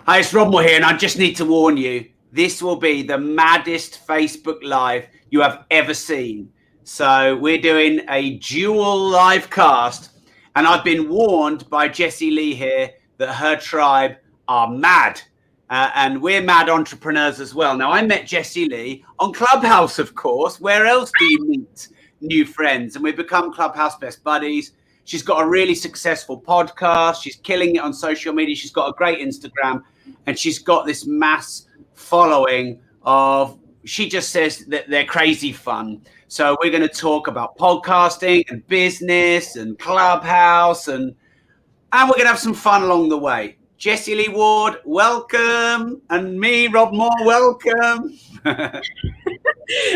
Hi, it's Rob Moore here, and I just need to warn you, this will be the maddest Facebook Live you have ever seen. So we're doing a dual live cast, and I've been warned by Jessie Lee here that her tribe are mad. And we're mad entrepreneurs as well. Now, I met Jessie Lee on Clubhouse, of course. Where else do you meet new friends? And we've become Clubhouse best buddies. She's got a really successful podcast. She's killing it on social media. She's got a great Instagram. And she's got this mass following of, she just says that they're crazy fun. So we're going to talk about podcasting and business and Clubhouse. And we're going to have some fun along the way. Jessie Lee Ward, welcome. And me, Rob Moore, welcome. Well,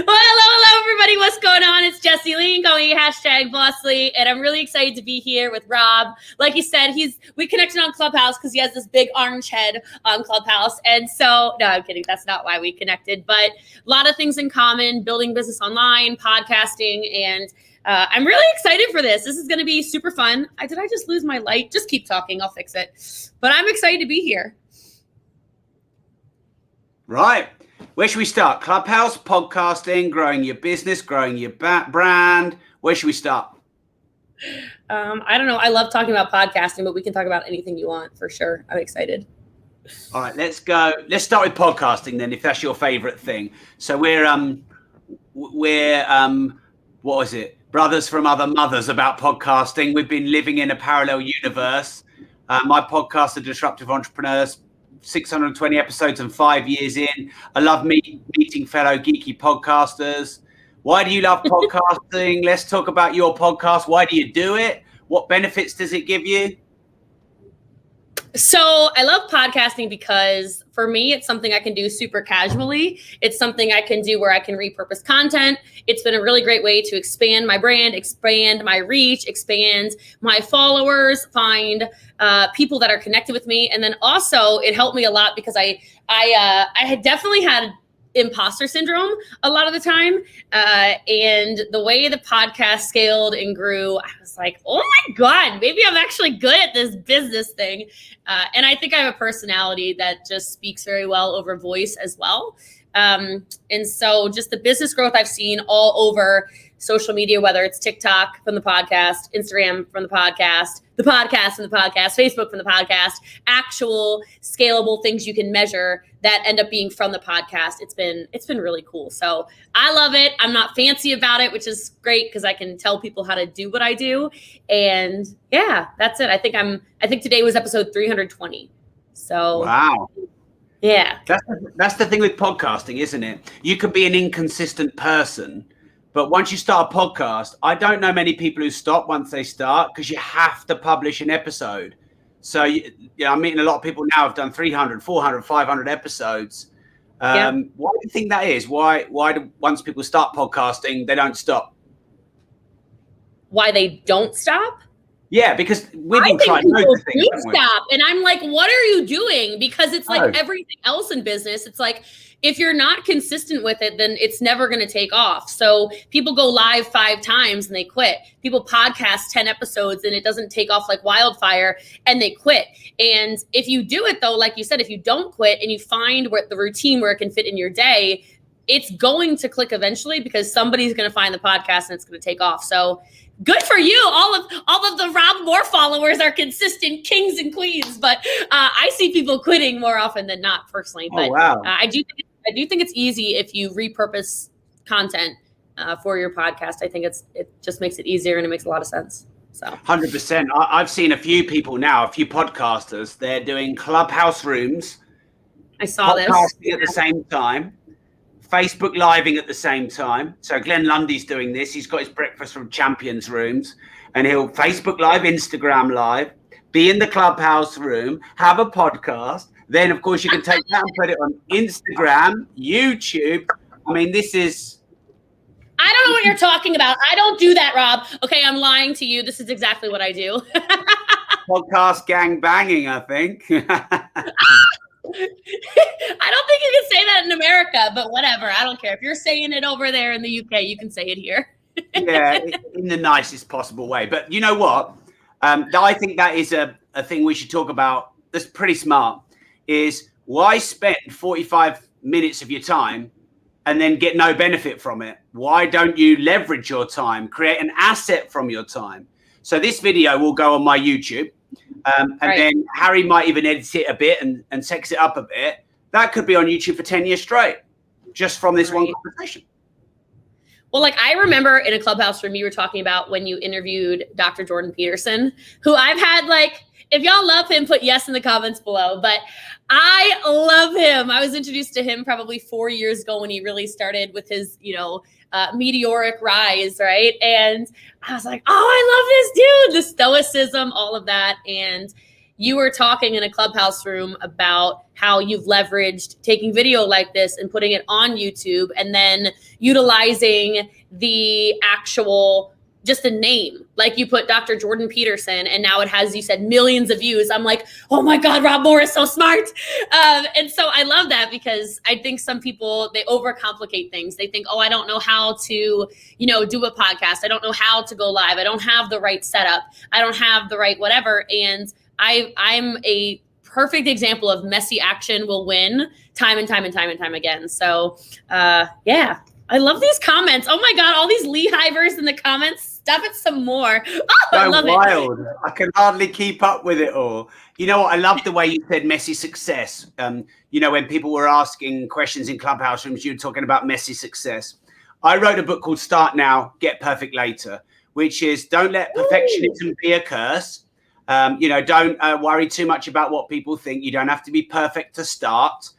hello, everybody. What's going on? It's Jessie Lee, going #BossLee, and I'm really excited to be here with Rob. Like you said, we connected on Clubhouse because he has this big orange head on Clubhouse, and so no, I'm kidding. That's not why we connected, but a lot of things in common: building business online, podcasting, and I'm really excited for this. This is going to be super fun. Did I just lose my light? Just keep talking. I'll fix it. But I'm excited to be here. Right. Where should we start? Clubhouse, podcasting, growing your business, growing your brand. Where should we start? I don't know. I love talking about podcasting, but we can talk about anything you want for sure. I'm excited. All right, let's go. Let's start with podcasting then, if that's your favorite thing. So we're what was it? Brothers from other mothers about podcasting. We've been living in a parallel universe. My podcast, The Disruptive Entrepreneurs, 620 episodes and 5 years in. I love meeting fellow geeky podcasters. Why do you love podcasting? Let's talk about your podcast. Why do you do it? What benefits does it give you? So I love podcasting because for me, it's something I can do super casually. It's something I can do where I can repurpose content. It's been a really great way to expand my brand, expand my reach, expand my followers, find people that are connected with me. And then also it helped me a lot because I had definitely had imposter syndrome a lot of the time. And the way the podcast scaled and grew, I was like, oh my God, maybe I'm actually good at this business thing. And I think I have a personality that just speaks very well over voice as well. And so just the business growth I've seen all over social media, whether it's TikTok from the podcast, Instagram from the podcast from the podcast, Facebook from the podcast, actual scalable things you can measure that end up being from the podcast. It's been really cool. So I love it. I'm not fancy about it, which is great because I can tell people how to do what I do. And yeah, that's it. I think today was episode 320. So wow. Yeah. That's the thing with podcasting, isn't it? You could be an inconsistent person, but once you start a podcast, I don't know many people who stop once they start because you have to publish an episode. So I'm meeting a lot of people now who've done 300, 400, 500 episodes. Why do you think that is? Why do once people start podcasting, they don't stop? Why they don't stop? Yeah, because we've been trying to do stop. And I'm like, what are you doing? Because it's like everything else in business. It's like, if you're not consistent with it, then it's never going to take off. So people go live 5 times and they quit. People podcast 10 episodes and it doesn't take off like wildfire and they quit. And if you do it though, like you said, if you don't quit and you find the routine where it can fit in your day, it's going to click eventually because somebody's going to find the podcast and it's going to take off. So good for you. All of the Rob Moore followers are consistent kings and queens, but I see people quitting more often than not personally. But wow. I do think it's easy if you repurpose content for your podcast. I think it just makes it easier and it makes a lot of sense. So 100%. I've seen a few people now, a few podcasters, they're doing Clubhouse rooms. I saw this. Podcasting at the same time. Facebook living at the same time. So Glenn Lundy's doing this. He's got his breakfast from Champions rooms and he'll Facebook live, Instagram live, be in the Clubhouse room, have a podcast. Then of course you can take that and put it on Instagram, YouTube. I mean, this is. I don't know what you're talking about. I don't do that, Rob. Okay, I'm lying to you. This is exactly what I do. Podcast gang banging, I think. I don't think you can say that in America, but whatever. I don't care. If you're saying it over there in the UK, you can say it here. Yeah, in the nicest possible way. But you know what? I think that is a thing we should talk about that's pretty smart. is why spend 45 minutes of your time and then get no benefit from it? Why don't you leverage your time, create an asset from your time? So this video will go on my YouTube. And then Harry might even edit it a bit and sex it up a bit. That could be on YouTube for 10 years straight, just from this one conversation. Well, like I remember in a Clubhouse room, you were talking about when you interviewed Dr. Jordan Peterson, who I've had like, if y'all love him, put yes in the comments below. But I love him. I was introduced to him probably 4 years ago when he really started with his, meteoric rise, right? And I was like, oh, I love this dude, the stoicism, all of that. And you were talking in a Clubhouse room about how you've leveraged taking video like this and putting it on YouTube and then utilizing the actual, just a name. Like you put Dr. Jordan Peterson and now it has, you said, millions of views. I'm like, oh my God, Rob Moore is so smart. And so I love that because I think some people, they overcomplicate things. They think, oh, I don't know how to, do a podcast. I don't know how to go live. I don't have the right setup. I don't have the right whatever. And I'm a perfect example of messy action will win time and time and time and time again. So yeah, I love these comments. Oh my God, all these Lee Hivers in the comments. Stuff it some more. Oh, I love wild. it. I can hardly keep up with it all. You know what? I love the way you said messy success. When people were asking questions in Clubhouse rooms, you were talking about messy success. I wrote a book called Start Now, Get Perfect Later, which is don't let perfectionism be a curse. Don't worry too much about what people think. You don't have to be perfect to start.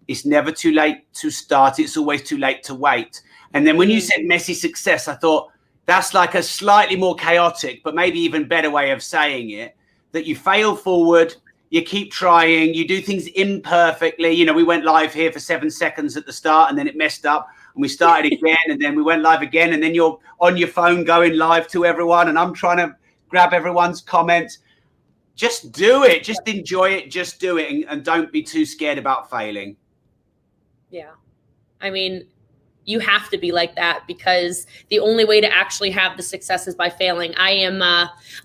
It's never too late to start. It's always too late to wait. And then when you said messy success, I thought that's like a slightly more chaotic, but maybe even better way of saying it, that you fail forward, you keep trying, you do things imperfectly. We went live here for 7 seconds at the start and then it messed up and we started again and then we went live again and then you're on your phone going live to everyone and I'm trying to grab everyone's comments. Just do it. Just enjoy it. Just do it. And don't be too scared about failing. Yeah. I mean, you have to be like that because the only way to actually have the success is by failing. I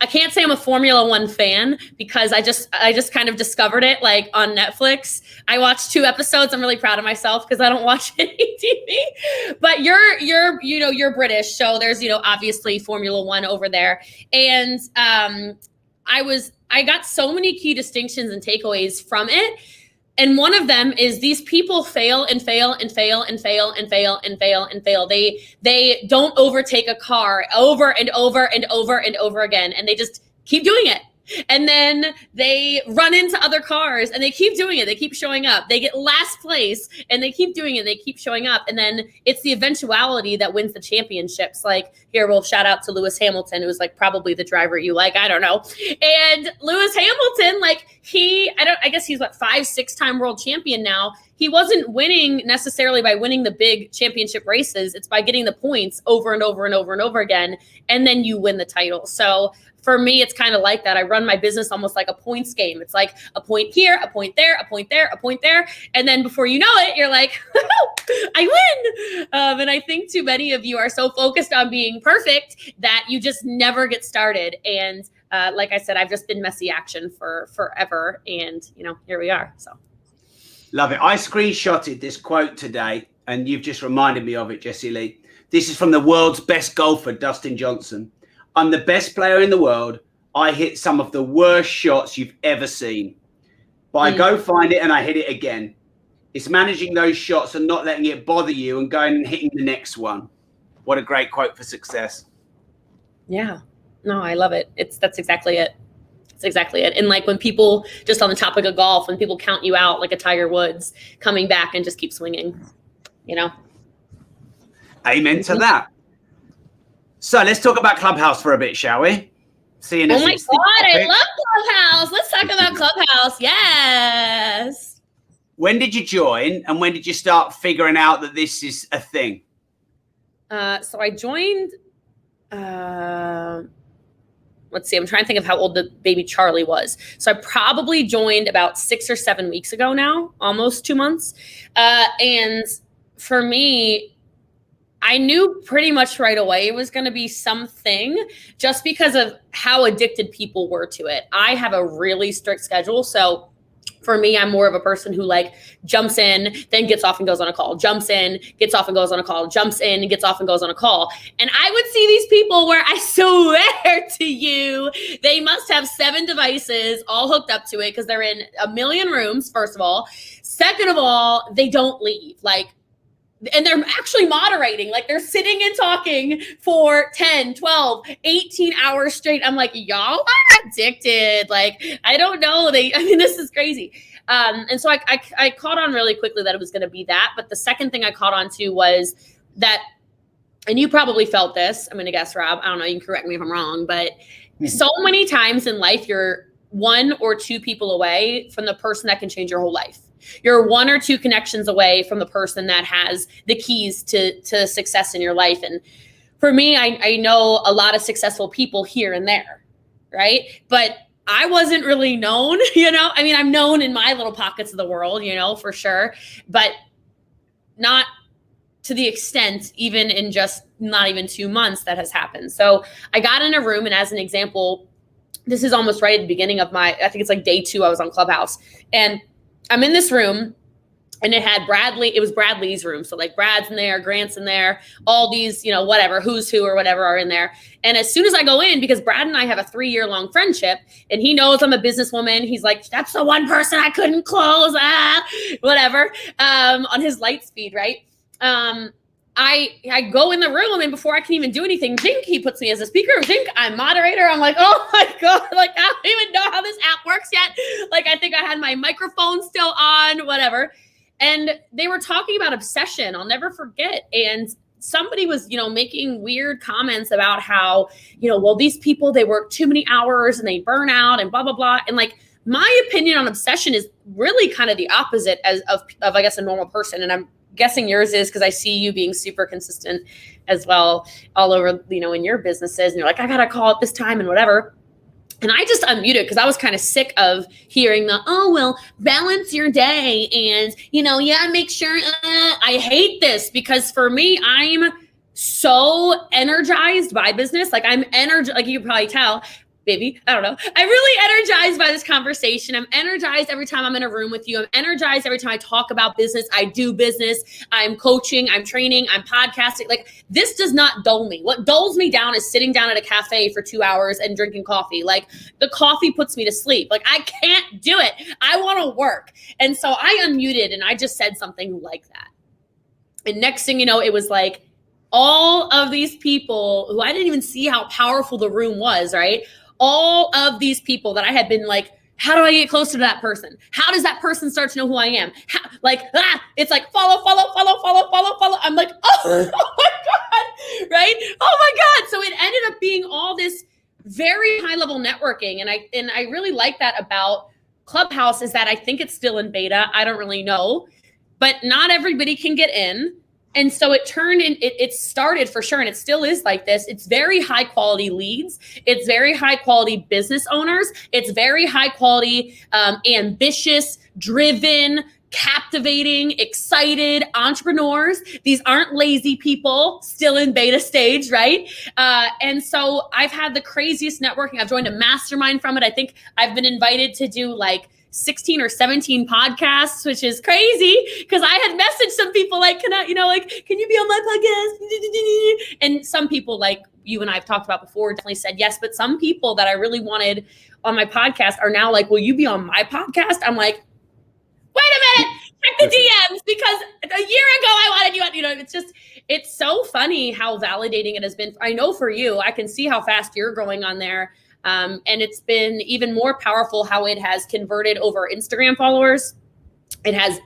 can't say I'm a Formula One fan because I just kind of discovered it like on Netflix. I watched 2 episodes. I'm really proud of myself because I don't watch any TV, but you're British. So there's, obviously Formula One over there. And, I got so many key distinctions and takeaways from it. And one of them is these people fail and fail and fail and fail and fail and fail and fail. They don't overtake a car over and over and over and over again. And they just keep doing it. And then they run into other cars and they keep doing it. They keep showing up. They get last place and they keep doing it. They keep showing up. And then it's the eventuality that wins the championships. Like here, we'll shout out to Lewis Hamilton, who's like probably the driver you like. I don't know. And Lewis Hamilton, like I guess he's 5-6 time world champion now. He wasn't winning necessarily by winning the big championship races. It's by getting the points over and over and over and over again. And then you win the title. So for me, it's kind of like that. I run my business almost like a points game. It's like a point here, a point there, a point there, a point there. And then before you know it, you're like, I win. And I think too many of you are so focused on being perfect that you just never get started. And like I said, I've just been messy action for forever. And, here we are. So love it. I screenshotted this quote today and you've just reminded me of it, Jessie Lee. This is from the world's best golfer, Dustin Johnson. I'm the best player in the world. I hit some of the worst shots you've ever seen. But I go find it and I hit it again. It's managing those shots and not letting it bother you and going and hitting the next one. What a great quote for success. Yeah. No, I love it. That's exactly it. It's exactly it. And like when people, just on the topic of golf, when people count you out like a Tiger Woods, coming back and just keep swinging, Amen to that. So let's talk about Clubhouse for a bit, shall we? Oh my God, I love Clubhouse. Let's talk about Clubhouse. Yes. When did you join and when did you start figuring out that this is a thing? So I joined, let's see, I'm trying to think of how old the baby Charlie was. So I probably joined about 6 or 7 weeks ago now, almost 2 months. And for me, I knew pretty much right away it was going to be something just because of how addicted people were to it. I have a really strict schedule. So For me, I'm more of a person who like jumps in, then gets off and goes on a call, jumps in, gets off and goes on a call, jumps in and gets off and goes on a call. And I would see these people where I swear to you, they must have 7 devices all hooked up to it because they're in a million rooms, first of all. Second of all, they don't leave. And they're actually moderating, like they're sitting and talking for 10, 12, 18 hours straight. I'm like, y'all are addicted. Like, I don't know. This is crazy. And so I caught on really quickly that it was going to be that. But the second thing I caught on to was that, and you probably felt this, I'm going to guess, Rob, I don't know, you can correct me if I'm wrong, but so many times in life, you're 1 or 2 people away from the person that can change your whole life. You're 1 or 2 connections away from the person that has the keys to success in your life. And for me, I know a lot of successful people here and there, right? But I wasn't really known, I'm known in my little pockets of the world, for sure, but not to the extent, even in just not even 2 months that has happened. So I got in a room, and as an example, this is almost right at the beginning of I think it's like day 2, I was on Clubhouse, and I'm in this room, and it was Bradley's room. So like Brad's in there, Grant's in there, all these, whatever, who's who or whatever are in there. And as soon as I go in, because Brad and I have a 3-year-long friendship, and he knows I'm a businesswoman, he's like, that's the one person I couldn't close, whatever, on his light speed, right? I go in the room, and before I can even do anything, he puts me as a speaker. I'm moderator. I'm like, oh my God, like I don't even know how this app works yet. Like I think I had my microphone still on, whatever. And they were talking about obsession. I'll never forget. And somebody was, making weird comments about how, well, these people, they work too many hours and they burn out and blah, blah, blah. And like, my opinion on obsession is really kind of the opposite of I guess, a normal person. And I'm guessing yours is because I see you being super consistent as well all over, in your businesses. And you're like, I got to call at this time and whatever. And I just unmuted because I was kind of sick of hearing balance your day. And, make sure. I hate this because for me, I'm so energized by business. Like I'm energized, like you can probably tell. Baby, I don't know. I'm really energized by this conversation. I'm energized every time I'm in a room with you. I'm energized every time I talk about business. I do business. I'm coaching. I'm training. I'm podcasting. Like this does not dull me. What dulls me down is sitting down at a cafe for 2 hours and drinking coffee. Like the coffee puts me to sleep. Like I can't do it. I want to work. And so I unmuted and I just said something like that. And next thing you know, it was like all of these people who I didn't even see how powerful the room was, right? All of these people that I had been like, how do I get closer to that person? How does that person start to know who I am? It's like follow. I'm like, oh my God, right? Oh my God. So it ended up being all this very high level networking. And I really like that about Clubhouse is that I think it's still in beta. I don't really know, but not everybody can get in. And so it started for sure. And it still is like this. It's very high quality leads. It's very high quality business owners. It's very high quality, ambitious, driven, captivating, excited entrepreneurs. These aren't lazy people still in beta stage, right? And so I've had the craziest networking. I've joined a mastermind from it. I think I've been invited to do like 16 or 17 podcasts, which is crazy because I had messaged some people like, can you be on my podcast? And some people like you and I have talked about before definitely said yes, but some people that I really wanted on my podcast are now like, will you be on my podcast? I'm like, wait a minute, check the DMs because a year ago I wanted you on, it's so funny how validating it has been. I know for you, I can see how fast you're growing on there. And it's been even more powerful how it has converted over Instagram followers. It has,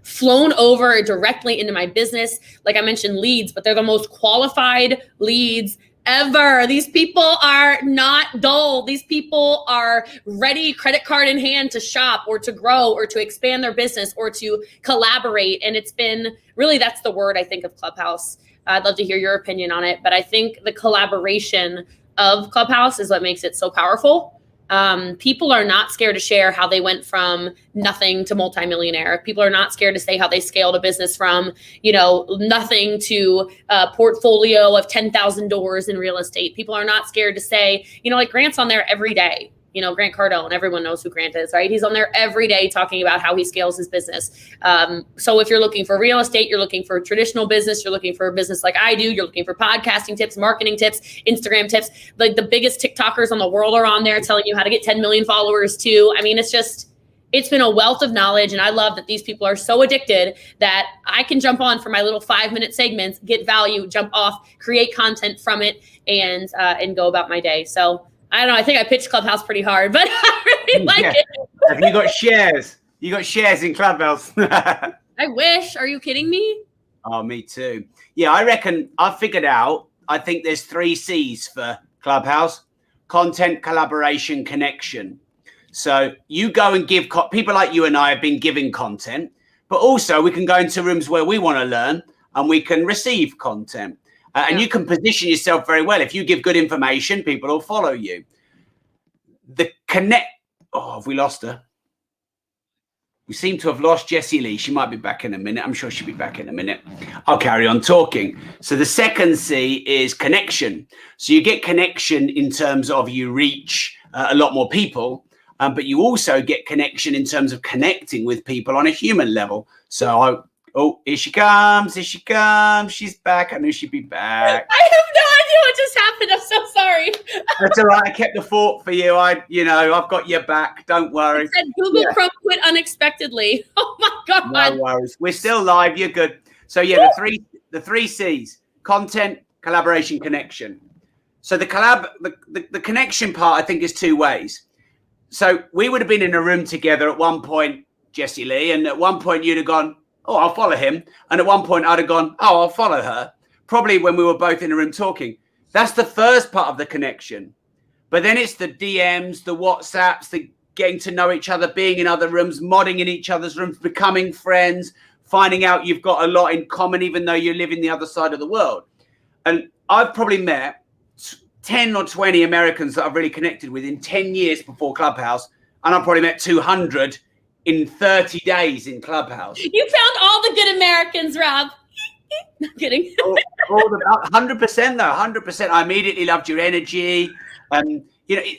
flown over directly into my business. Like I mentioned leads, but they're the most qualified leads ever. These people are not dull. These people are ready, credit card in hand, to shop or to grow or to expand their business or to collaborate. And it's been really, that's the word I think of Clubhouse. I'd love to hear your opinion on it, but I think the collaboration of Clubhouse is what makes it so powerful. People are not scared to share how they went from nothing to multimillionaire. People are not scared to say how they scaled a business from, nothing to a portfolio of 10,000 doors in real estate. People are not scared to say, like Grant's on there every day. Grant Cardone, everyone knows who Grant is, right? He's on there every day talking about how he scales his business. So if you're looking for real estate, you're looking for traditional business, you're looking for a business like I do, you're looking for podcasting tips, marketing tips, Instagram tips, like the biggest TikTokers on the world are on there telling you how to get 10 million followers too. I mean, it's been a wealth of knowledge. And I love that these people are so addicted that I can jump on for my little 5-minute segments, get value, jump off, create content from it, and go about my day. So I don't know. I think I pitched Clubhouse pretty hard, but I really like it. Have you got shares? You got shares in Clubhouse? I wish. Are you kidding me? Oh, me too. Yeah, I reckon I've figured out, I think there's 3 C's for Clubhouse: content, collaboration, connection. So you go and give people like you and I have been giving content, but also we can go into rooms where we want to learn and we can receive content. And you can position yourself very well. If you give good information, people will follow you. Have we lost her? We seem to have lost Jessie Lee. She might be back in a minute. I'm sure she'll be back in a minute. I'll carry on talking. So the second C is connection. So you get connection in terms of you reach a lot more people, but you also get connection in terms of connecting with people on a human level. So here she comes. She's back. I knew she'd be back. I have no idea what just happened. I'm so sorry. That's all right. I kept the fort for you. I've got your back. Don't worry. It said Google Chrome quit unexpectedly. Oh my God. No worries. We're still live. You're good. So yeah, the three C's: content, collaboration, connection. So the connection part, I think, is 2 ways. So we would have been in a room together at one point, Jessie Lee, and at one point you'd have gone, oh, I'll follow him. And at one point I'd have gone, oh, I'll follow her. Probably when we were both in a room talking. That's the first part of the connection. But then it's the DMs, the WhatsApps, the getting to know each other, being in other rooms, modding in each other's rooms, becoming friends, finding out you've got a lot in common, even though you live in the other side of the world. And I've probably met 10 or 20 Americans that I've really connected with in 10 years before Clubhouse. And I've probably met 200 in 30 days in Clubhouse. You found all the good Americans, Rob. Not kidding. 100% though, 100%. I immediately loved your energy.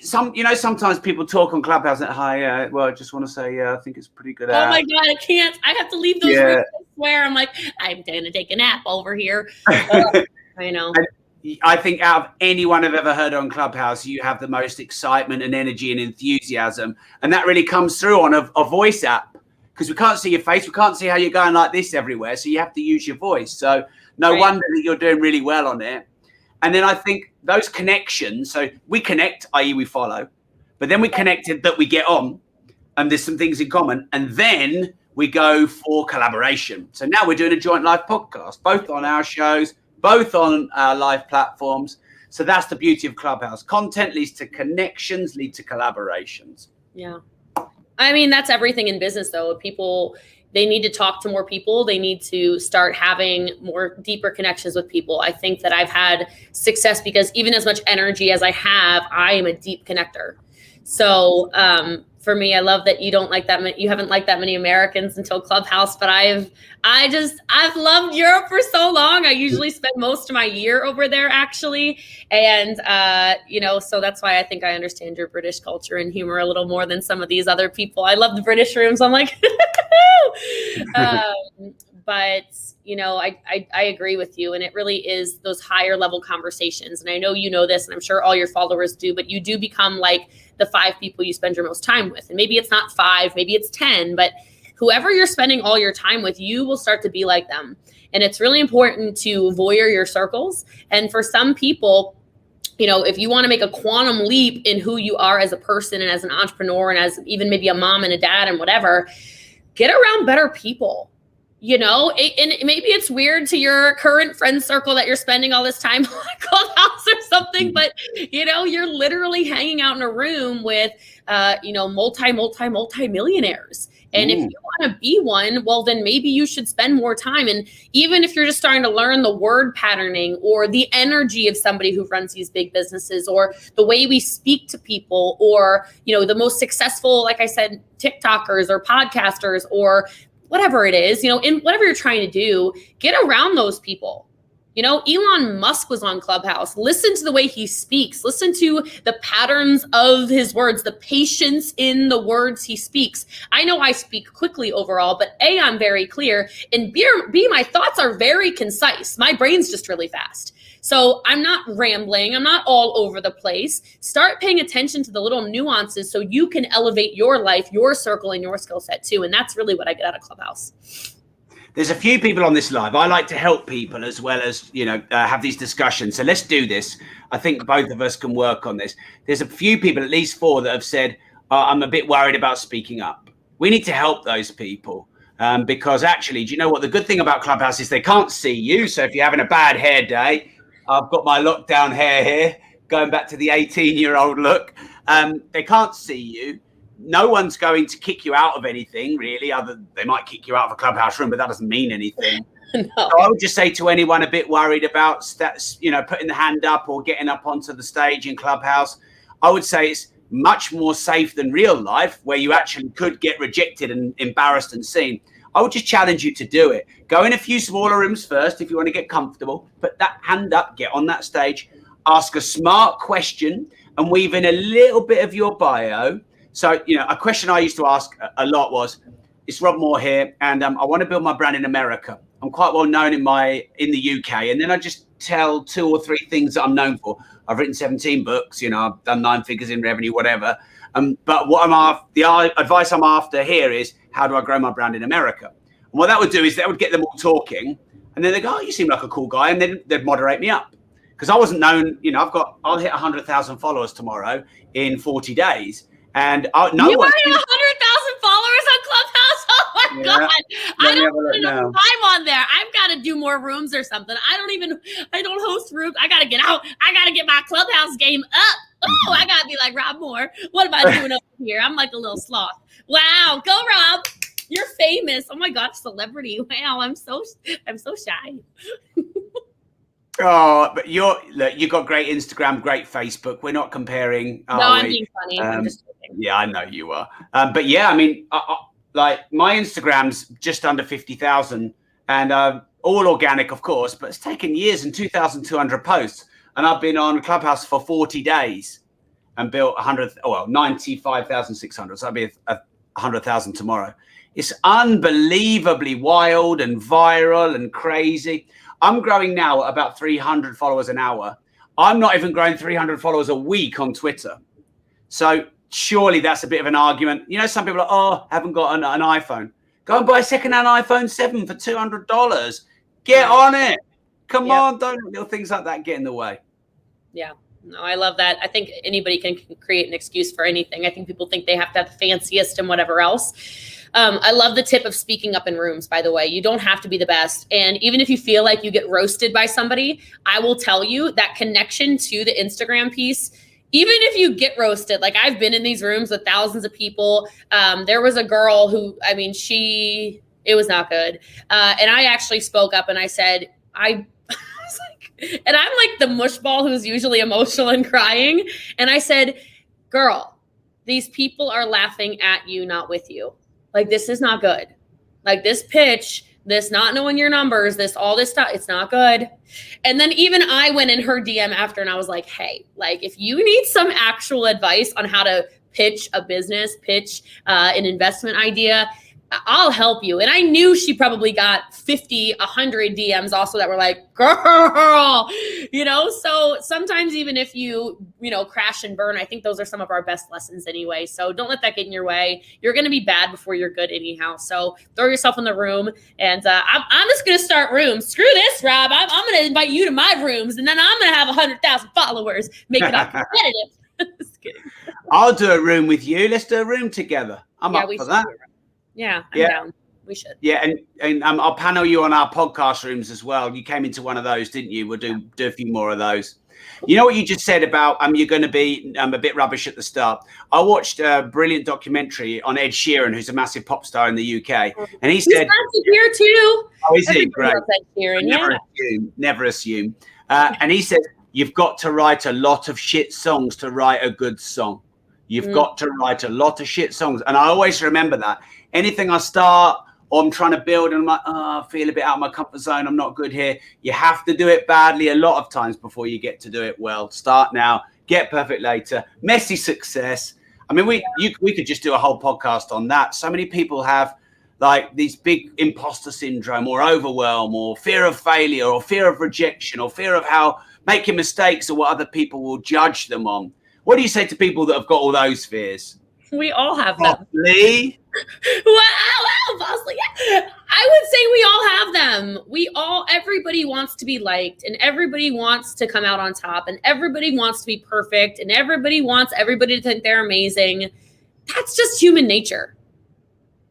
Sometimes people talk on Clubhouse and hi, I just want to say, I think it's pretty good. Oh my God, I can't. I have to leave those rooms. I swear. I'm like, I'm going to take a nap over here. I know. I think out of anyone I've ever heard on Clubhouse, you have the most excitement and energy and enthusiasm. And that really comes through on a voice app, because we can't see your face. We can't see how you're going like this everywhere. So you have to use your voice. So no wonder that you're doing really well on it. And then I think those connections, so we connect, i.e. we follow, but then we connected that we get on and there's some things in common. And then we go for collaboration. So now we're doing a joint live podcast, both on our shows, both on our live platforms. So that's the beauty of Clubhouse. Content leads to connections, lead to collaborations. Yeah. I mean, that's everything in business, though. People, they need to talk to more people. They need to start having more deeper connections with people. I think that I've had success because even as much energy as I have, I am a deep connector. So for me, I love that you haven't liked that many Americans until Clubhouse, but I've loved Europe for so long. I usually spend most of my year over there actually. And, so that's why I think I understand your British culture and humor a little more than some of these other people. I love the British rooms. I'm like, but I agree with you. And it really is those higher level conversations. And I know you know this, and I'm sure all your followers do, but you do become like the 5 people you spend your most time with. And maybe it's not 5, maybe it's 10, but whoever you're spending all your time with, you will start to be like them. And it's really important to voyeur your circles. And for some people, if you want to make a quantum leap in who you are as a person and as an entrepreneur and as even maybe a mom and a dad and whatever, get around better people. And maybe it's weird to your current friend circle that you're spending all this time on Clubhouse or something, but you're literally hanging out in a room with, multi-millionaires. And if you want to be one, well, then maybe you should spend more time. And even if you're just starting to learn the word patterning or the energy of somebody who runs these big businesses or the way we speak to people or, the most successful, like I said, TikTokers or podcasters or whatever it is, in whatever you're trying to do, get around those people. You know, Elon Musk was on Clubhouse. Listen to the way he speaks. Listen to the patterns of his words, the patience in the words he speaks. I know I speak quickly overall, but A, I'm very clear, and B, my thoughts are very concise. My brain's just really fast. So I'm not rambling. I'm not all over the place. Start paying attention to the little nuances so you can elevate your life, your circle, and your skill set too. And that's really what I get out of Clubhouse. There's a few people on this live. I like to help people as well as, have these discussions. So let's do this. I think both of us can work on this. There's a few people, at least 4, that have said, I'm a bit worried about speaking up. We need to help those people because actually, do you know what? The good thing about Clubhouse is they can't see you. So if you're having a bad hair day, I've got my lockdown hair here, going back to the 18-year-old look. They can't see you. No one's going to kick you out of anything, really, they might kick you out of a Clubhouse room, but that doesn't mean anything. No. So I would just say to anyone a bit worried about putting the hand up or getting up onto the stage in Clubhouse, I would say it's much more safe than real life, where you actually could get rejected and embarrassed and seen. I would just challenge you to do it. Go in a few smaller rooms first if you want to get comfortable. Put that hand up, get on that stage, ask a smart question, and weave in a little bit of your bio. So, a question I used to ask a lot was, it's Rob Moore here, and I want to build my brand in America. I'm quite well known in the UK. And then I just tell 2 or 3 things that I'm known for. I've written 17 books, I've done 9 figures in revenue, whatever. But the advice I'm after here is, how do I grow my brand in America? And what that would do is that would get them all talking. And then they go, oh, you seem like a cool guy. And then they'd moderate me up. Because I wasn't known, I'll hit 100,000 followers tomorrow in 40 days. And you already 100,000 followers on Clubhouse? Oh my God. I don't have enough time on there. I've got to do more rooms or something. I don't host rooms. I got to get out. I got to get my Clubhouse game up. Oh, I got to be like Rob Moore. What am I doing up here? I'm like a little sloth. Wow. Go, Rob. You're famous. Oh my God, celebrity. Wow. I'm so shy. Oh, but you've got great Instagram, great Facebook. We're not comparing. No, I'm being funny. I'm just joking. Yeah, I know you are. But yeah, I mean, like my Instagram's just under 50,000 and all organic, of course, but it's taken years and 2,200 posts. And I've been on Clubhouse for 40 days and built 95,600. So I'll be 100,000 tomorrow. It's unbelievably wild and viral and crazy. I'm growing now at about 300 followers an hour. I'm not even growing 300 followers a week on Twitter. So surely that's a bit of an argument. Some people are like, oh, I haven't got an iPhone. Go and buy a second-hand iPhone 7 for $200. Get on it. Come on, don't let little things like that get in the way. Yeah. No, I love that. I think anybody can create an excuse for anything. I think people think they have to have the fanciest and whatever else. I love the tip of speaking up in rooms, by the way. You don't have to be the best. And even if you feel like you get roasted by somebody, I will tell you that connection to the Instagram piece, even if you get roasted, like I've been in these rooms with thousands of people. There was a girl who, it was not good. And I actually spoke up and I said, and I'm like the mushball who's usually emotional and crying. And I said, girl, these people are laughing at you, not with you. Like, this is not good. Like this pitch, this not knowing your numbers, all this stuff, it's not good. And then even I went in her DM after and I was like, hey, like if you need some actual advice on how to pitch a business, pitch an investment idea, I'll help you. And I knew she probably got 50, 100 DMs also that were like, girl, so sometimes even if you crash and burn, I think those are some of our best lessons anyway. So don't let that get in your way. You're going to be bad before you're good anyhow. So throw yourself in the room and I'm just going to start rooms. Screw this, Rob. I'm going to invite you to my rooms and then I'm going to have 100,000 followers. Make it all competitive. Just kidding. I'll do a room with you. Let's do a room together. I'm up for that. Yeah, I'm down. We should. Yeah, and I'll panel you on our podcast rooms as well. You came into one of those, didn't you? We'll do a few more of those. You know what you just said about you're going to be a bit rubbish at the start. I watched a brilliant documentary on Ed Sheeran, who's a massive pop star in the UK, and he said, "He's here too." Oh, is he? Great. Ed Sheeran, never assume. And he said, "You've got to write a lot of shit songs to write a good song. You've got to write a lot of shit songs." And I always remember that. Anything I start or I'm trying to build and I'm like, oh, I feel a bit out of my comfort zone. I'm not good here. You have to do it badly a lot of times before you get to do it well. Start now, get perfect later. Messy success. I mean, we could just do a whole podcast on that. So many people have like these big imposter syndrome or overwhelm or fear of failure or fear of rejection or fear of how making mistakes or what other people will judge them on. What do you say to people that have got all those fears? We all have them. Lee? Wow, Bosley. I would say we all have them. Everybody wants to be liked, and everybody wants to come out on top, and everybody wants to be perfect, and everybody wants everybody to think they're amazing. That's just human nature.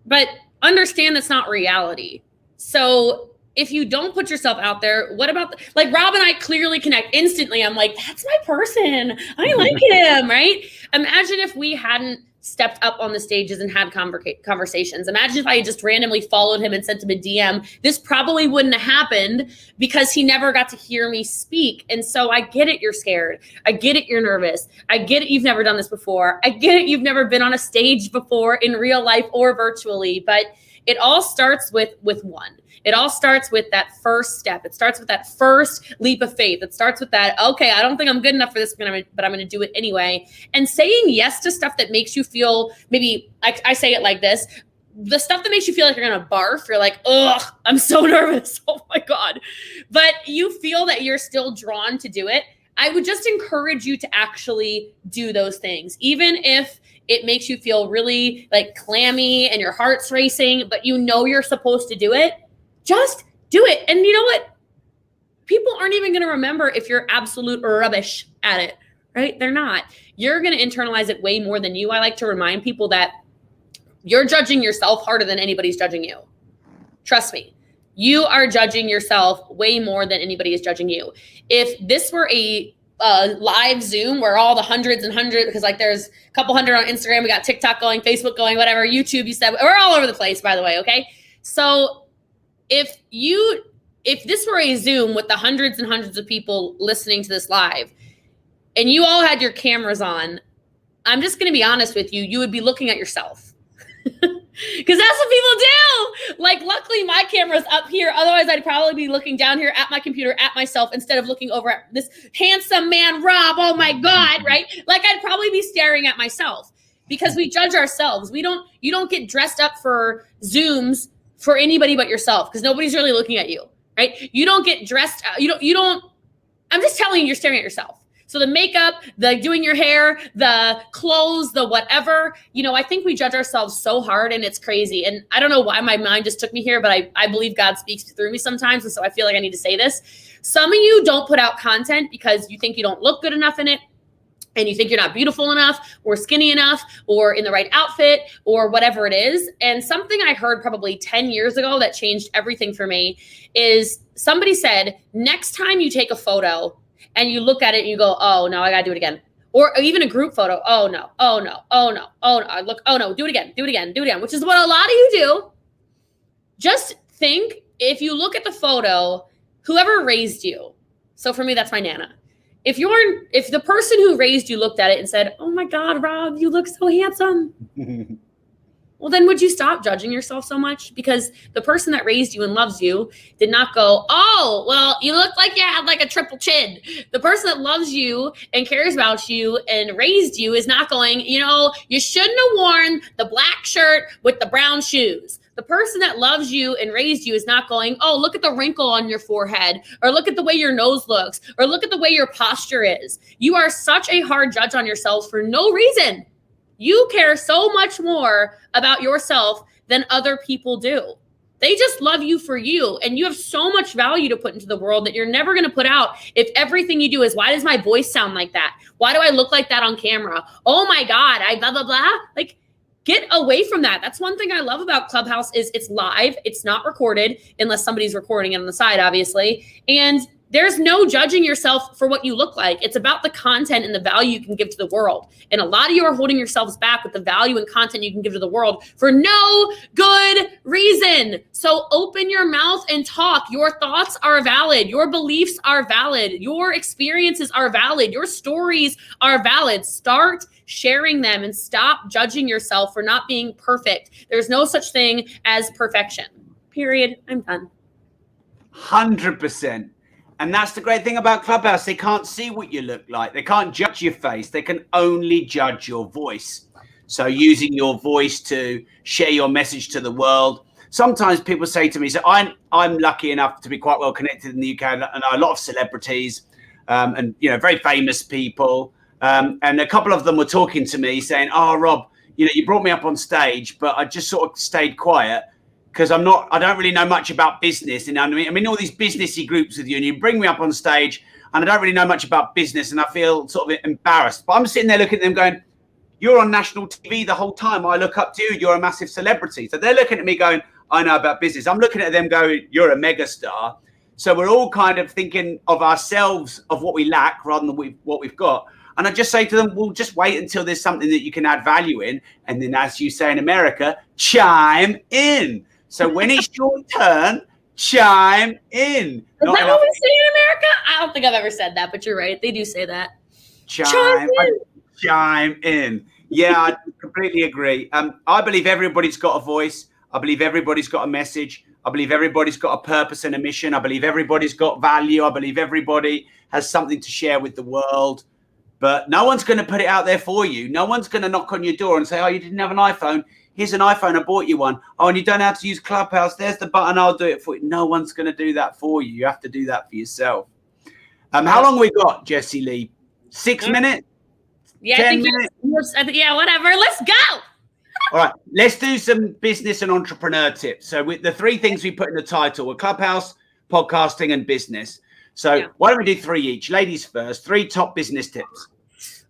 But understand that's not reality. So if you don't put yourself out there, what about, like Rob and I clearly connect instantly. I'm like, that's my person. I like him, right? Imagine if we hadn't stepped up on the stages and had conversations. Imagine if I had just randomly followed him and sent him a DM. This probably wouldn't have happened because he never got to hear me speak. And so I get it, you're scared. I get it, you're nervous. I get it, you've never done this before. I get it, you've never been on a stage before in real life or virtually. But it all starts with one. It all starts with that first step. It starts with that first leap of faith. It starts with that, okay, I don't think I'm good enough for this, but I'm going to do it anyway. And saying yes to stuff that makes you feel, maybe I say it like this, the stuff that makes you feel like you're going to barf, you're like, ugh, I'm so nervous. Oh my God. But you feel that you're still drawn to do it. I would just encourage you to actually do those things, even if it makes you feel really like clammy and your heart's racing, but you know you're supposed to do it. Just do it. And you know what? People aren't even going to remember if you're absolute rubbish at it, right? They're not. You're going to internalize it way more than you. I like to remind people that you're judging yourself harder than anybody's judging you. Trust me. You are judging yourself way more than anybody is judging you. If this were a live Zoom where all the hundreds and hundreds, because like there's a couple hundred on Instagram, we got TikTok going, Facebook going, whatever, YouTube, you said, we're all over the place, by the way, okay? So if this were a Zoom with the hundreds and hundreds of people listening to this live, and you all had your cameras on, I'm just going to be honest with you, you would be looking at yourself. Because that's what people do. Like, luckily my camera's up here. Otherwise, I'd probably be looking down here at my computer at myself instead of looking over at this handsome man, Rob. Oh my God, right? Like, I'd probably be staring at myself because we judge ourselves. You don't get dressed up for Zooms for anybody but yourself because nobody's really looking at you, right? You don't get dressed. I'm just telling you, you're staring at yourself. So the makeup, the doing your hair, the clothes, the whatever, I think we judge ourselves so hard and it's crazy. And I don't know why my mind just took me here, but I believe God speaks through me sometimes. And so I feel like I need to say this. Some of you don't put out content because you think you don't look good enough in it. And you think you're not beautiful enough or skinny enough or in the right outfit or whatever it is. And something I heard probably 10 years ago that changed everything for me is somebody said, next time you take a photo, and you look at it and you go, oh no, I gotta do it again. Or even a group photo. Oh no, oh no, oh no, oh no. Look, oh no, do it again, do it again, do it again, which is what a lot of you do. Just think, if you look at the photo, whoever raised you. So for me, that's my Nana. If the person who raised you looked at it and said, oh my God, Rob, you look so handsome. Well, then would you stop judging yourself so much? Because the person that raised you and loves you did not go, oh, well, you look like you had like a triple chin. The person that loves you and cares about you and raised you is not going, you shouldn't have worn the black shirt with the brown shoes. The person that loves you and raised you is not going, oh, look at the wrinkle on your forehead, or look at the way your nose looks, or look at the way your posture is. You are such a hard judge on yourself for no reason. You care so much more about yourself than other people do. They just love you for you. And you have so much value to put into the world that you're never going to put out if everything you do is, why does my voice sound like that? Why do I look like that on camera? Oh my God, I blah, blah, blah. Like, get away from that. That's one thing I love about Clubhouse is it's live. It's not recorded unless somebody's recording it on the side, obviously. And there's no judging yourself for what you look like. It's about the content and the value you can give to the world. And a lot of you are holding yourselves back with the value and content you can give to the world for no good reason. So open your mouth and talk. Your thoughts are valid. Your beliefs are valid. Your experiences are valid. Your stories are valid. Start sharing them, and stop judging yourself for not being perfect. There's no such thing as perfection. Period. I'm done. 100%. And that's the great thing about Clubhouse. They can't see what you look like. They can't judge your face. They can only judge your voice. So using your voice to share your message to the world. Sometimes people say to me, so I'm lucky enough to be quite well connected in the UK, and a lot of celebrities and very famous people. And a couple of them were talking to me saying, "Oh, Rob, you brought me up on stage, but I just sort of stayed quiet because I don't really know much about business. And I'm in all these businessy groups with you, and you bring me up on stage and I don't really know much about business, and I feel sort of embarrassed." But I'm sitting there looking at them going, "You're on national TV the whole time. I look up to you. You're a massive celebrity." So they're looking at me going, "I know about business." I'm looking at them going, "You're a megastar." So we're all kind of thinking of ourselves, of what we lack rather than what we've got. And I just say to them, well, just wait until there's something that you can add value in. And then, as you say in America, chime in. So when it's your turn, chime in. Is that what we say in America? I don't think I've ever said that, but you're right. They do say that. Chime in. Yeah, I completely agree. I believe everybody's got a voice. I believe everybody's got a message. I believe everybody's got a purpose and a mission. I believe everybody's got value. I believe everybody has something to share with the world. But no one's going to put it out there for you. No one's going to knock on your door and say, "Oh, you didn't have an iPhone. Here's an iPhone. I bought you one. Oh, and you don't know how to use Clubhouse. There's the button. I'll do it for you." No one's going to do that for you. You have to do that for yourself. How long we got, Jessie Lee? 6 minutes? Yeah, 10 minutes? Yeah, whatever. Let's go. All right, let's do some business and entrepreneur tips. So with the 3 things we put in the title were Clubhouse, podcasting, and business. So why don't we do 3 each? Ladies first, 3 top business tips.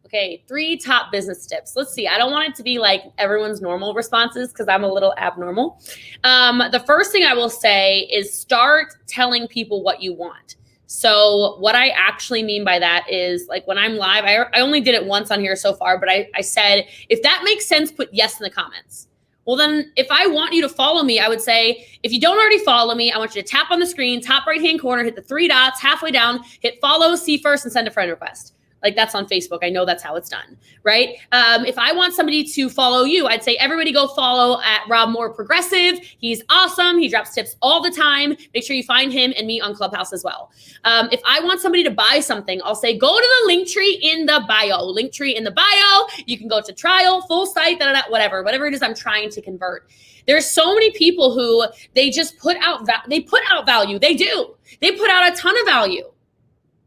Okay, 3 top business tips. Let's see. I don't want it to be like everyone's normal responses because I'm a little abnormal. The first thing I will say is start telling people what you want. So what I actually mean by that is, like, when I'm live, I only did it once on here so far, but I said, if that makes sense, put yes in the comments. Well, then if I want you to follow me, I would say, if you don't already follow me, I want you to tap on the screen, top right-hand corner, hit the 3 dots, halfway down, hit follow, see first, and send a friend request. Like, that's on Facebook. I know that's how it's done, right? If I want somebody to follow you, I'd say everybody go follow at Rob Moore Progressive. He's awesome. He drops tips all the time. Make sure you find him and me on Clubhouse as well. If I want somebody to buy something, I'll say go to the link tree in the bio. Link tree in the bio. You can go to trial, full site, whatever it is I'm trying to convert. There's so many people who they just put out value. They do. They put out a ton of value,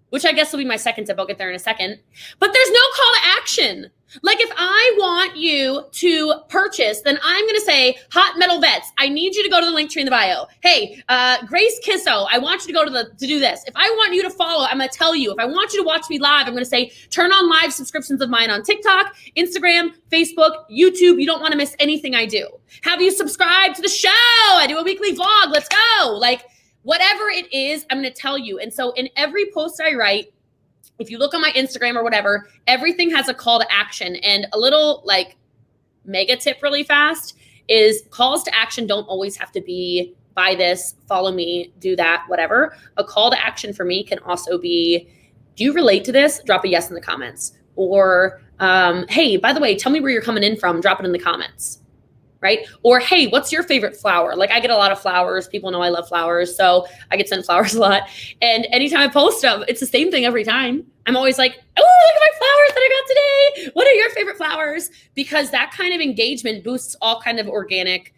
which I guess will be my second tip. I'll get there in a second. But there's no call to action. Like, if I want you to purchase, then I'm going to say, Hot Metal Vets, I need you to go to the link tree in the bio. Hey, Grace Kisso, I want you to go to do this. If I want you to follow, I'm going to tell you. If I want you to watch me live, I'm going to say, turn on live subscriptions of mine on TikTok, Instagram, Facebook, YouTube. You don't want to miss anything I do. Have you subscribed to the show? I do a weekly vlog. Let's go. Like, whatever it is, I'm going to tell you. And so in every post I write, if you look on my Instagram or whatever, everything has a call to action. And a little like mega tip really fast is calls to action don't always have to be buy this, follow me, do that, whatever. A call to action for me can also be, do you relate to this? Drop a yes in the comments. Or, hey, by the way, tell me where you're coming in from. Drop it in the comments. Right? Or, hey, what's your favorite flower? Like, I get a lot of flowers. People know I love flowers. So I get sent flowers a lot. And anytime I post them, it's the same thing every time. I'm always like, oh, look at my flowers that I got today. What are your favorite flowers? Because that kind of engagement boosts all kind of organic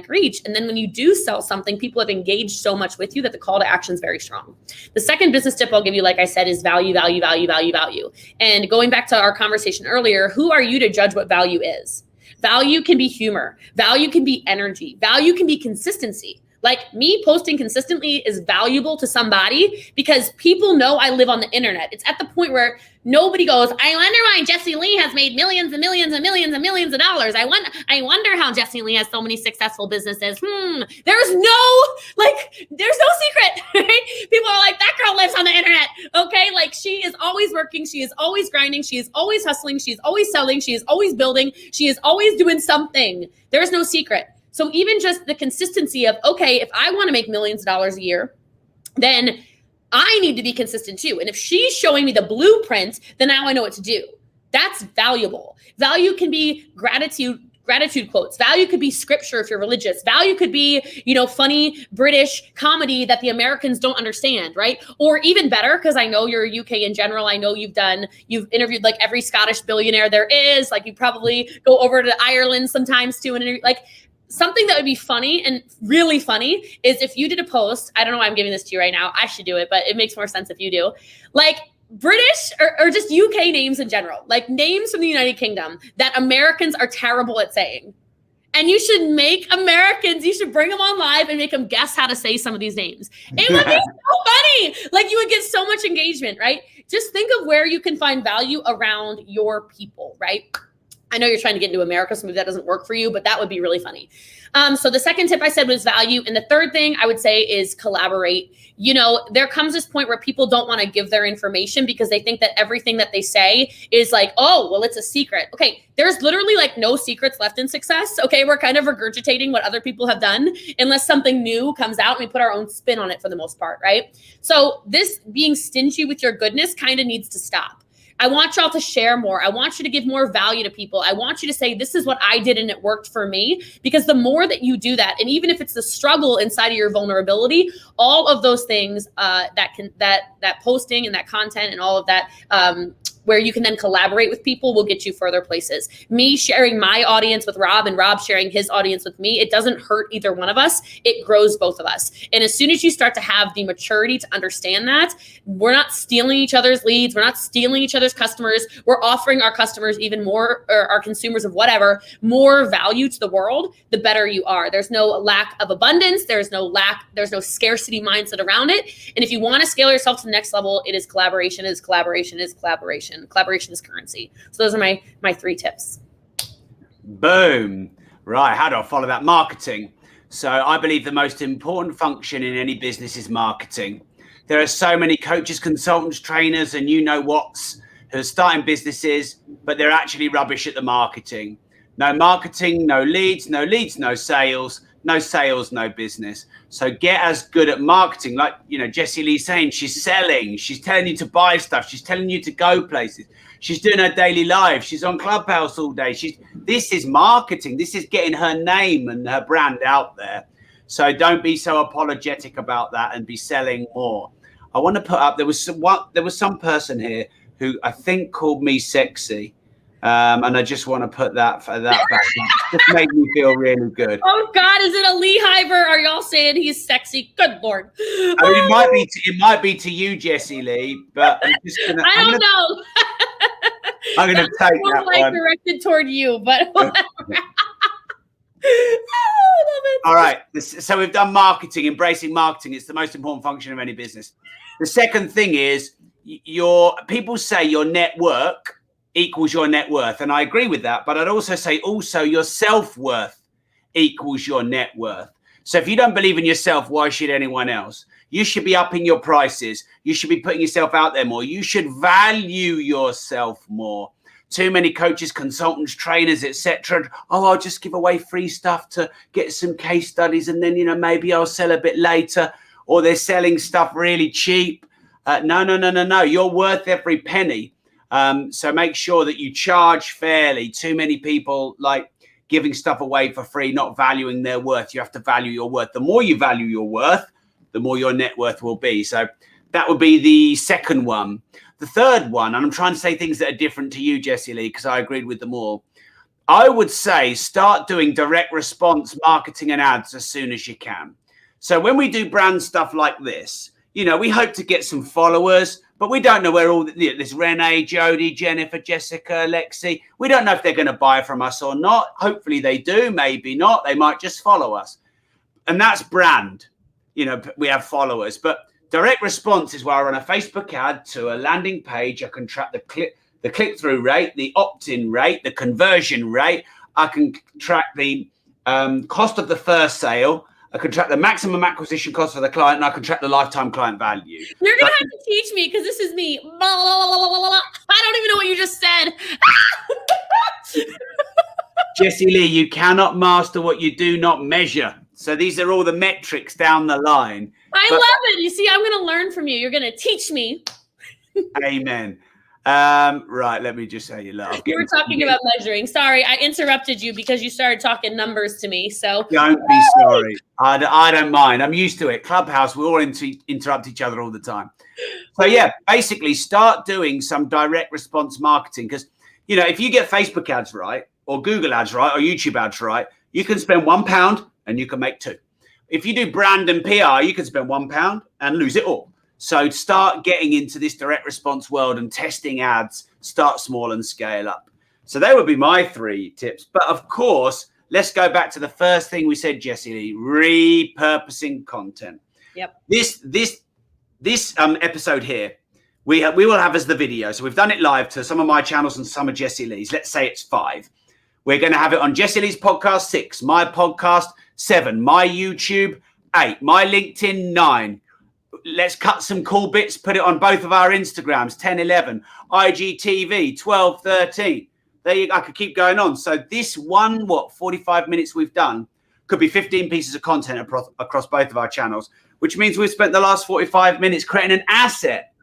reach. And then when you do sell something, people have engaged so much with you that the call to action is very strong. The second business tip I'll give you, like I said, is value, value, value, value, value. And going back to our conversation earlier, who are you to judge what value is? Value can be humor. Value can be energy. Value can be consistency. Like, me posting consistently is valuable to somebody because people know I live on the internet. It's at the point where nobody goes, I wonder why Jessie Lee has made millions and millions and millions and millions of dollars. I wonder how Jessie Lee has so many successful businesses. There's no secret, right? People are like, that girl lives on the internet. Okay. Like, she is always working. She is always grinding. She is always hustling. She is always selling. She is always building. She is always doing something. There's no secret. So even just the consistency of, okay, if I want to make millions of dollars a year, then I need to be consistent too. And if she's showing me the blueprint, then now I know what to do. That's valuable. Value can be gratitude quotes. Value could be scripture if you're religious. Value could be, funny British comedy that the Americans don't understand, right? Or even better, because I know you're UK in general. I know you've interviewed like every Scottish billionaire there is. Like you probably go over to Ireland sometimes too and interview. Like something that would be funny and really funny is if you did a post. I don't know why I'm giving this to you right now. I should do it, but it makes more sense if you do. Like British or just UK names in general, like names from the United Kingdom that Americans are terrible at saying. And you should you should bring them on live and make them guess how to say some of these names. It would be so funny. Like you would get so much engagement, right? Just think of where you can find value around your people, right? I know you're trying to get into America, so maybe that doesn't work for you, but that would be really funny. So the second tip I said was value. And the third thing I would say is collaborate. There comes this point where people don't want to give their information because they think that everything that they say is like, oh, well, it's a secret. Okay, there's literally like no secrets left in success. Okay, we're kind of regurgitating what other people have done unless something new comes out and we put our own spin on it for the most part, right? So this being stingy with your goodness kind of needs to stop. I want y'all to share more. I want you to give more value to people. I want you to say, this is what I did and it worked for me. Because the more that you do that, and even if it's the struggle inside of your vulnerability, all of those things that posting and that content and all of that, where you can then collaborate with people will get you further places. Me sharing my audience with Rob and Rob sharing his audience with me, it doesn't hurt either one of us. It grows both of us. And as soon as you start to have the maturity to understand that, we're not stealing each other's leads. We're not stealing each other's customers. We're offering our customers even more, or our consumers of whatever, more value to the world, the better you are. There's no lack of abundance. There's no scarcity mindset around it. And if you want to scale yourself to the next level, it is collaboration, collaboration. Collaboration is currency. So those are my 3 tips. Boom. Right. How do I follow that? Marketing. So I believe the most important function in any business is marketing. There are so many coaches, consultants, trainers, and what's who are starting businesses, but they're actually rubbish at the marketing. No marketing, no leads, no sales, no business. So get as good at marketing. Like, Jessie Lee's saying, she's selling, she's telling you to buy stuff, she's telling you to go places, she's doing her daily live, she's on Clubhouse all day. This is marketing. This is getting her name and her brand out there. So don't be so apologetic about that and be selling more. I want to put up, there was some person here who I think called me sexy. And I just want to put that back. Just made me feel really good. Oh God, is it a Lee Hiver? Are y'all saying he's sexy? Good Lord. I mean, it might be to you, Jessie Lee, but I'm don't know. I'm gonna take that one. Directed toward you, but whatever. All right. So we've done marketing, embracing marketing. It's the most important function of any business. The second thing is people say your network equals your net worth. And I agree with that. But I'd also say your self-worth equals your net worth. So if you don't believe in yourself, why should anyone else? You should be upping your prices. You should be putting yourself out there more. You should value yourself more. Too many coaches, consultants, trainers, etc. Oh, I'll just give away free stuff to get some case studies. And then, maybe I'll sell a bit later. Or they're selling stuff really cheap. No. You're worth every penny. So make sure that you charge fairly. Too many people like giving stuff away for free, not valuing their worth. You have to value your worth. The more you value your worth, the more your net worth will be. So that would be the second one. The third one, and I'm trying to say things that are different to you, Jessie Lee, because I agreed with them all. I would say start doing direct response marketing and ads as soon as you can. So when we do brand stuff like this, we hope to get some followers, but we don't know where all this Renee, Jody, Jennifer, Jessica, Lexi, we don't know if they're going to buy from us or not. Hopefully they do, maybe not. They might just follow us. And that's brand. We have followers, but direct response is where I run a Facebook ad to a landing page. I can track the click-through rate, the opt-in rate, the conversion rate. I can track the cost of the first sale. I can track the maximum acquisition cost for the client, and I can track the lifetime client value. You're going to have to teach me because this is me. Blah, blah, blah, blah, blah. I don't even know what you just said. Jessie Lee, you cannot master what you do not measure. So these are all the metrics down the line. I love it. You see, I'm going to learn from you. You're going to teach me. Amen. Right, let me just say you love. You were talking about measuring. Sorry, I interrupted you because you started talking numbers to me. So don't be sorry. I don't mind. I'm used to it. Clubhouse, we all interrupt each other all the time. So yeah, basically start doing some direct response marketing because, you know, if you get Facebook ads right or Google ads right or YouTube ads right, you can spend £1 and you can make 2. If you do brand and PR, you can spend £1 and lose it all. So start getting into this direct response world and testing ads, start small and scale up. So they would be my 3 tips. But of course, let's go back to the first thing we said, Jessie Lee, repurposing content. Yep. This episode here, we will have as the video. So we've done it live to some of my channels and some of Jessie Lee's. Let's say it's 5. We're going to have it on Jessie Lee's podcast 6, my podcast 7, my YouTube 8, my LinkedIn 9. Let's cut some cool bits, put it on both of our Instagrams, 10, 11, IGTV, 12, 13. There you go. I could keep going on. So this 45 minutes we've done could be 15 pieces of content across both of our channels, which means we've spent the last 45 minutes creating an asset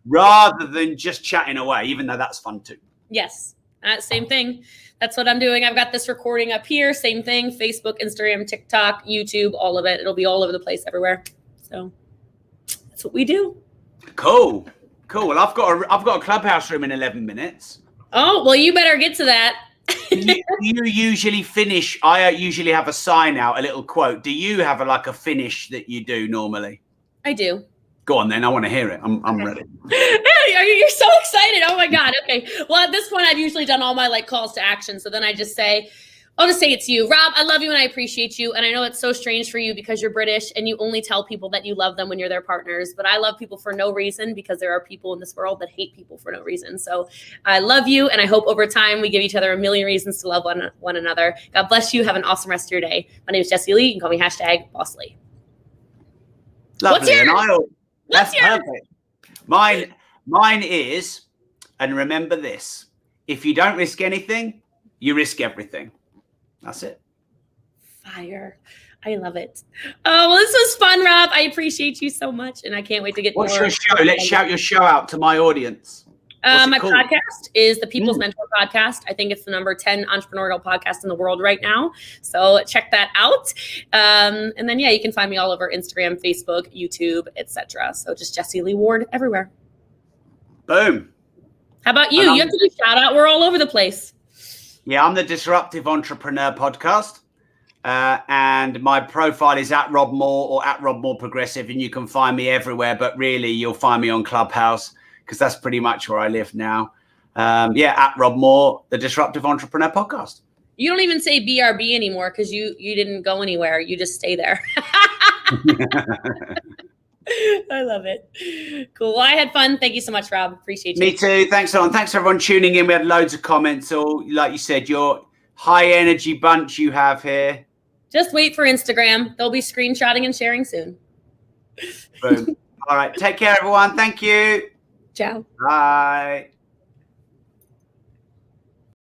rather than just chatting away, even though that's fun too. Yes, same thing. That's what I'm doing. I've got this recording up here. Same thing. Facebook, Instagram, TikTok, YouTube, all of it. It'll be all over the place everywhere. So that's what we do. Cool. Well, I've got a Clubhouse room in 11 minutes. Oh, well, you better get to that. you usually finish. I usually have a sign out, a little quote. Do you have a finish that you do normally? I do. Go on then. I want to hear it. I'm ready. You're so excited. Oh my God. Okay. Well, at this point, I've usually done all my calls to action. So then I'll just say it's you. Rob, I love you and I appreciate you. And I know it's so strange for you because you're British and you only tell people that you love them when you're their partners. But I love people for no reason because there are people in this world that hate people for no reason. So I love you. And I hope over time we give each other a million reasons to love one another. God bless you. Have an awesome rest of your day. My name is Jessie Lee. You can call me #BossLee. Lovely. What's yours? Perfect. Mine is, and remember this, if you don't risk anything, you risk everything. That's it. Fire. I love it. Oh, well, this was fun, Rob. I appreciate you so much. And I can't wait to get What's your show? Let's shout your show out to my audience. My podcast is the People's Mentor Podcast. I think it's the number 10 entrepreneurial podcast in the world right now. So check that out. And then, you can find me all over Instagram, Facebook, YouTube, etc. So just Jessie Lee Ward everywhere. Boom. How about you? You have to do shout out. We're all over the place. Yeah, I'm the Disruptive Entrepreneur Podcast. And my profile is @Rob Moore or @Rob Moore Progressive. And you can find me everywhere. But really, you'll find me on Clubhouse, because that's pretty much where I live now. @Rob Moore, the Disruptive Entrepreneur Podcast. You don't even say BRB anymore because you didn't go anywhere. You just stay there. I love it. Cool. Well, I had fun. Thank you so much, Rob. Appreciate you. Me too. Thanks, everyone. Thanks for everyone tuning in. We had loads of comments. So, like you said, your high energy bunch you have here. Just wait for Instagram. They'll be screenshotting and sharing soon. Boom. All right. Take care, everyone. Thank you. Ciao. Bye.